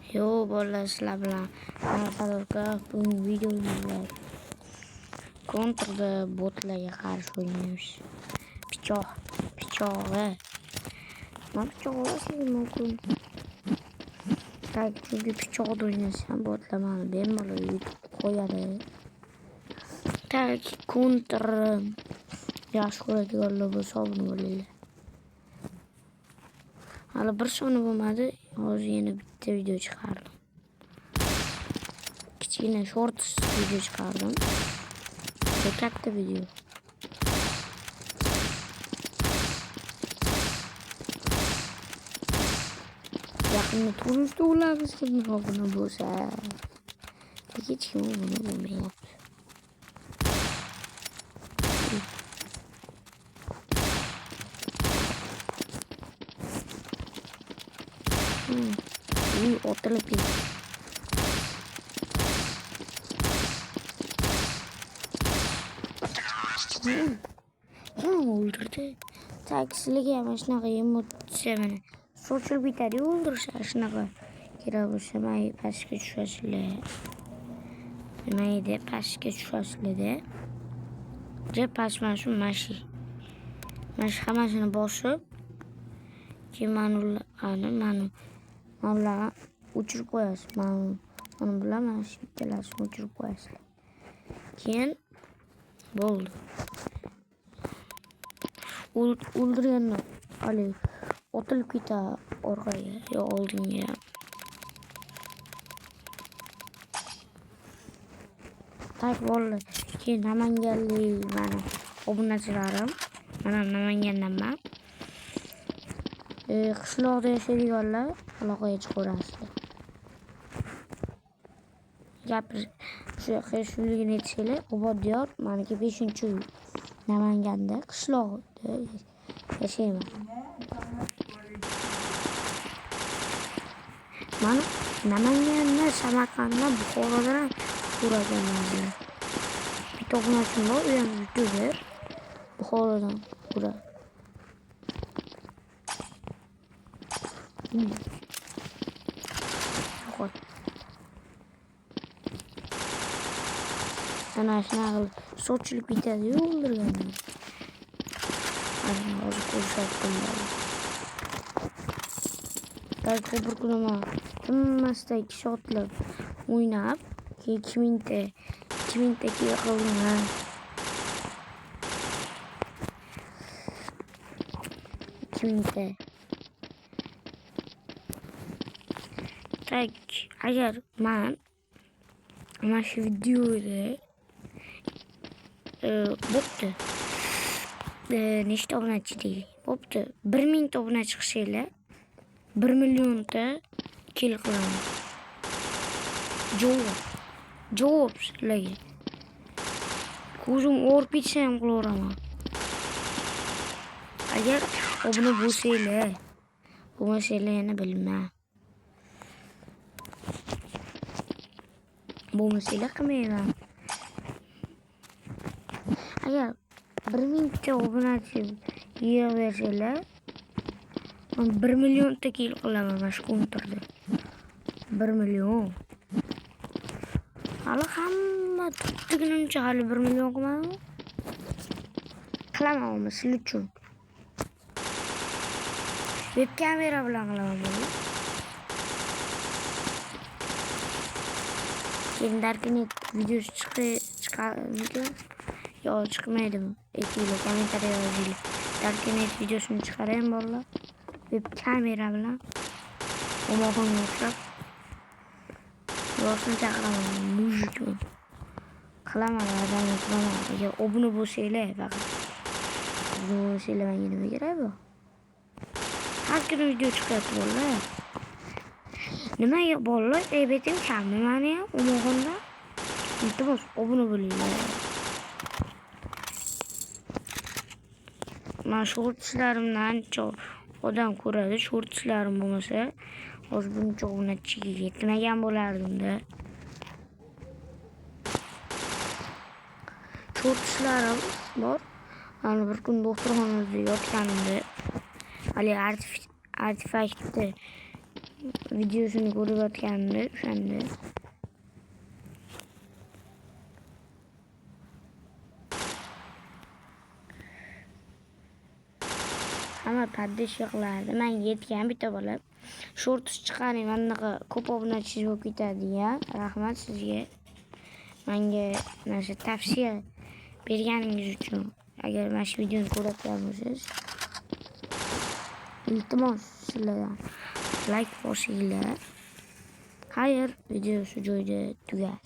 Yo bolalar sizlar bilan Farruxka bugun videomizda kontrda botlarga qarshi o'ynaymiz. Pichog'i. Mana pichoq olasizlar mumkin. Chunki pichoqda o'ynasam botlar mani bemalol yutib qo'yadi. Kontr yaxshi ko'radiganlar bo'lsa obuna bo'linglar. Hali bir soni bo'lmadi. Hozir yana bitta video chiqardim. Kichkina shorts video chiqardim. Bu katta video. Yaqinda turishda ularimiz kimga obuna bo'lsa. Hech kim obuna bo'lmayapti. Otilib ketdi. O'ldirdi. Taksiliga ham shunaqa emotsiya mana. Sochilib bitadi, o'ldirishar shunaqa. Kerak bo'lsa mayli pastga tushasizlar. Mayli pastga tushasizlar-da. Jep pastman shu mashi hammasini bosib keyin mana o'chirib qo'yasiz. Mana bular mana shu bittalasini o'chirib qo'yasiz. Keyin bo'ldi. O'ldirganni olib otilib ketadi orqaga yo oldinga. Tak bolalar. Keyin Namanganlik mana obunachilarim. Mana Namangandanman. Qishloqda yashaydiganlar aloqaga chiqaverasizlar. Shunligini aytishinglar, Oboddiyor meniki 5-uy. Namanganda qishloqda yashayman. Mana Namanganda, Samarqandda, Buxoroda ham ko'rganman. Bitta obunachim bor, u ham YouTuber. Buxorodan ko'radi. Ana shunaqa qilib sochilib ketadi, o'ldirganman. Hozir ko'rsatdim. Bir kuni men timmasda 2 soatlab o'ynab, keyin 2000 ta qildim. 2000 ta. Agar men mana shu videoda bo'pti. Nechta obunachi deylik. Bo'pti. 1000 ta obunachi chiqsanglar 1 million ta kill qilaman. Javob sizlarga. Ko'zim o'rib ketsa ham qilaveraman. Agar obuna bo'lsanglar, bo'lmasanglar yana bilmayman. Bo'lmasanglar qilmayman. Agar 1000 ta obunachi yig'aversanglar, 1 million ta kill qilaman mana shu kontrda. 1 million. Hali hamma tutdigunimcha hali 1 million qilmadim. Qilaman sizlar uchun. Web kamera bilan qilaman buni. Keyin Darknet videosi chiqadimi? Yo chiqmaydimi? Aytinglar, kommentariya yozinglar. Darknet videosini chiqaraman bolalar. Web kamera bilan omoqonga o'xshab yo'qni chaqiraman, mujikman. Qilaman, adamni qilaman. Agar obuna bo'lsanglar faqat. Obuna bo'lsanglar menga nima kerak bu? Har kuni video chiqyapti bolalar. Nimaga bolalar aybetim kammi meni ham omoqonda? Iltimos obuna bo'linglar. Men shortlarimdan odam ko'radi. Shortlarim bo'lmasa, hozir buncha obunachiga yetmagan bo'lardim-da. Shortlarim bor. Ana bir kun doktorxonada yotganimda hali artefaktni videosini ko'rayotganimda o'shanda hamma paddish qilardi. Menga yetgan bitta bola shorts chiqaring, manaqa ko'p obunachi bo'lib ketadi ya. Rahmat sizga. Menga mana tavsiya berganingiz uchun. Agar mana shu videoni ko'rayotgan bo'lsangiz, iltimos sizlardan like bosinglar. Xayr, video shu joyda tugadi.